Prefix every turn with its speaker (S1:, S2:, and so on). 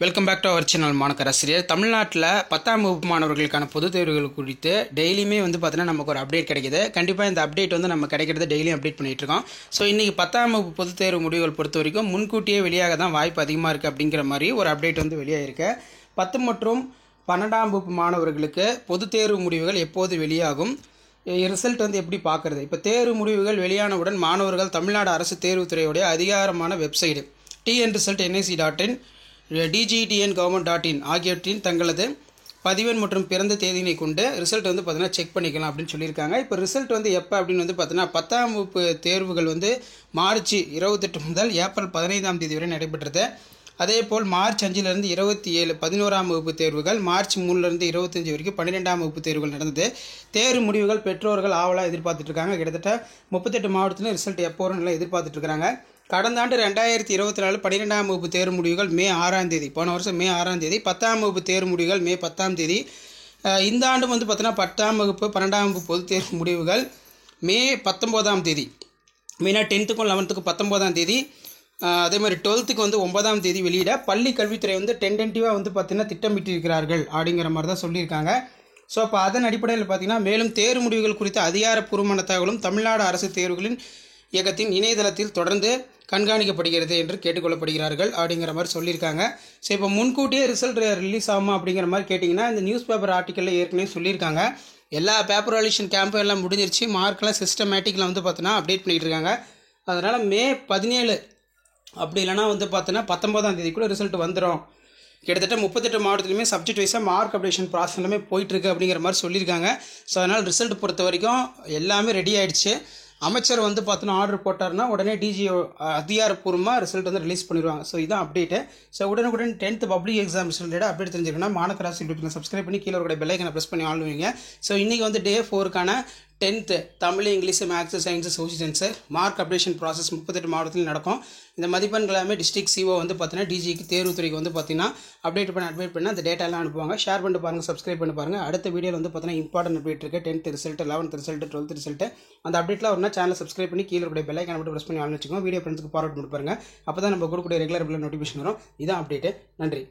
S1: Welcome back to our channel மாணக்கராசிரியர். தமிழ்நாட்டில் 10ஆம் வகுப்பு மாணவர்களுக்கான பொதுத் தேர்வுகள் குறித்து டெய்லியுமே பார்த்தீங்கன்னா நமக்கு ஒரு அப்டேட் கிடைக்கிது. கண்டிப்பாக இந்த அப்டேட் நம்ம கிடைக்கிறது டெய்லியும் அப்டேட் பண்ணிகிட்டு இருக்கோம். ஸோ இன்றைக்கி 10ஆம் வகுப்பு பொதுத் தேர்வு முடிவுகள் பொறுத்த வரைக்கும் முன்கூட்டியே வெளியாக தான் வாய்ப்பு அதிகமாக இருக்குது அப்படிங்கிற மாதிரி ஒரு அப்டேட் வெளியாகிருக்கு. 10 மற்றும் 12ஆம் வகுப்பு மாணவர்களுக்கு பொதுத் தேர்வு முடிவுகள் எப்போது வெளியாகும், ரிசல்ட் எப்படி பார்க்குறது? இப்போ தேர்வு முடிவுகள் வெளியானவுடன் மாணவர்கள் தமிழ்நாடு அரசு தேர்வுத்துறையுடைய அதிகாரமான வெப்சைடு tnresult.nic.in dgtn.government.in ஆகியவற்றின் தங்களது பதிவெண் மற்றும் பிறந்த தேதியினை கொண்டு ரிசல்ட் பார்த்தீங்கன்னா செக் பண்ணிக்கலாம் அப்படின்னு சொல்லியிருக்காங்க. இப்போ ரிசல்ட் எப்போ அப்படின்னு பார்த்தீங்கன்னா 10ஆம் வகுப்பு தேர்வுகள் மார்ச் 28 முதல் ஏப்ரல் 15ஆம் தேதி வரை நடைபெற்றது. அதேபோல் மார்ச் 5லிருந்து 27 11ஆம் வகுப்பு தேர்வுகள், மார்ச் 3லிருந்து 25 வரைக்கும் 12ஆம் வகுப்பு தேர்வுகள் நடந்தது. தேர்வு முடிவுகள் பெற்றோர்கள் ஆவலாக எதிர்பார்த்துட்டு இருக்காங்க. கிட்டத்தட்ட 38 மாவட்டத்தில் ரிசல்ட் எப்போ வரும்னு எதிர்பார்த்துட்டு இருக்காங்க. கடந்த ஆண்டு 2024 12ஆம் வகுப்பு தேர்வு முடிவுகள் மே 6ஆம் தேதி, போன வருஷம் மே 6ஆம் தேதி. 10ஆம் வகுப்பு தேர்வு முடிவுகள் மே 10ஆம் தேதி. இந்த ஆண்டும் பார்த்தீங்கன்னா 10ஆம் வகுப்பு 12ஆம் வகுப்பு பொதுத் தேர்வு முடிவுகள் மே 19ஆம் தேதி. மெயினாக 10த்துக்கும் 11த்துக்கும் 19ஆம் தேதி, அதே மாதிரி 12த்துக்கு 9ஆம் தேதி வெளியிட பள்ளி கல்வித்துறை டென்டென்டிவாக பார்த்தீங்கன்னா திட்டமிட்டிருக்கிறார்கள் அப்படிங்கிற மாதிரி தான் சொல்லியிருக்காங்க. ஸோ அப்போ அதன் அடிப்படையில் பார்த்தீங்கன்னா மேலும் தேர்வு முடிவுகள் குறித்த அதிகாரப்பூர்வமான தகவலும் தமிழ்நாடு அரசு தேர்வுகளின் இயக்கத்தின் இணையதளத்தில் தொடர்ந்து கண்காணிக்கப்படுகிறது என்று கேட்டுக்கொள்ளப்படுகிறார்கள் அப்படிங்கிற மாதிரி சொல்லியிருக்காங்க. ஸோ இப்போ முன்கூட்டியே ரிசல்ட் ரிலீஸ் ஆகுமா அப்படிங்கிற மாதிரி கேட்டிங்கன்னா இந்த நியூஸ் பேப்பர் ஆர்டிக்கலில் ஏற்கனவே சொல்லியிருக்காங்க. எல்லா பேப்பர் வேல்யூஷன் கேம்பும் எல்லாம் முடிஞ்சிருச்சு. மார்க்கெலாம் சிஸ்டமேட்டிக்கில் பார்த்தீங்கன்னா அப்டேட் பண்ணிகிட்டு இருக்காங்க. அதனால் மே 17 அப்படி இல்லைனா பார்த்தீங்கன்னா 19ஆம் தேதி கூட ரிசல்ட் வந்துடும். கிட்டத்தட்ட 38 மாவட்டத்துலையுமே சப்ஜெக்ட் வைஸாக மார்க் அப்டேஷன் ப்ராசஸ் எல்லாமே போயிட்டுருக்கு அப்படிங்கிற மாதிரி சொல்லியிருக்காங்க. ஸோ அதனால் ரிசல்ட் பொறுத்த வரைக்கும் எல்லாமே ரெடி ஆகிடுச்சு. அமைச்சர் பார்த்தீங்கன்னா ஆர்டர் போட்டார்னா உடனே டிஜி அதிகாரப்பூர்வமாக ரிசல்ட் ரிலீஸ் பண்ணிடுவாங்க. ஸோ இதுதான் அப்டேட்டு. ஸோ உடனுக்குடன் 10th பப்ளிக் எக்ஸாம் ரிசல்ட்டோட அப்டேட் தெரிஞ்சுக்கணும்னா மாணக்கராசி யூடியூப்ல சப்ஸ்கிரைப் பண்ணி கீழே ஒரு பெல் ஐக்கனை ப்ரெஸ் பண்ணி ஆள் வைங்க. ஸோ இன்றைக்கி டே 4க்கான 10th Tamil, English, maths, science, social science mark updation process 38 மாவட்டத்தில் நடக்கும். இந்த மதிப்பெண்கள் எல்லாமே டிஸ்ட்ரிக்ட் சிஓ பார்த்தீங்கன்னா டிஜிக்கு தேர்வுத்துறைக்கு பார்த்தீங்கன்னா அப்டேட் பண்ணி அந்த டேட்டாலாம் அனுப்புவாங்க. ஷேர் பண்ணிட்டு பாருங்கள், சப்ஸ்கிரைப் பண்ணி பாருங்கள். அடுத்த வீடியோவில் பார்த்தீங்கன்னா இம்பார்ட்டன்ட் அப்டேட் இருக்குது. 10th result, 11th result, 12th result. அந்த அப்டேட்டில் ஒரு சேனல் சப்ஸ்கிரைப் பண்ணி கீழே ஒரு பெல் ஐக்கனை மட்டும் ப்ரெஸ் பண்ணி ஆள் வச்சுக்கோங்க. வீடியோ ஃப்ரெண்ட்ஸ்க்கு ஃபார்வர்ட் பண்ணி பாருங்கள். அப்போ தான் நம்ம கொடுக்கக்கூடிய ரெகுலர் நோட்டிஃபிகேஷன் வரும். இதான் அப்டேட்டு. நன்றி.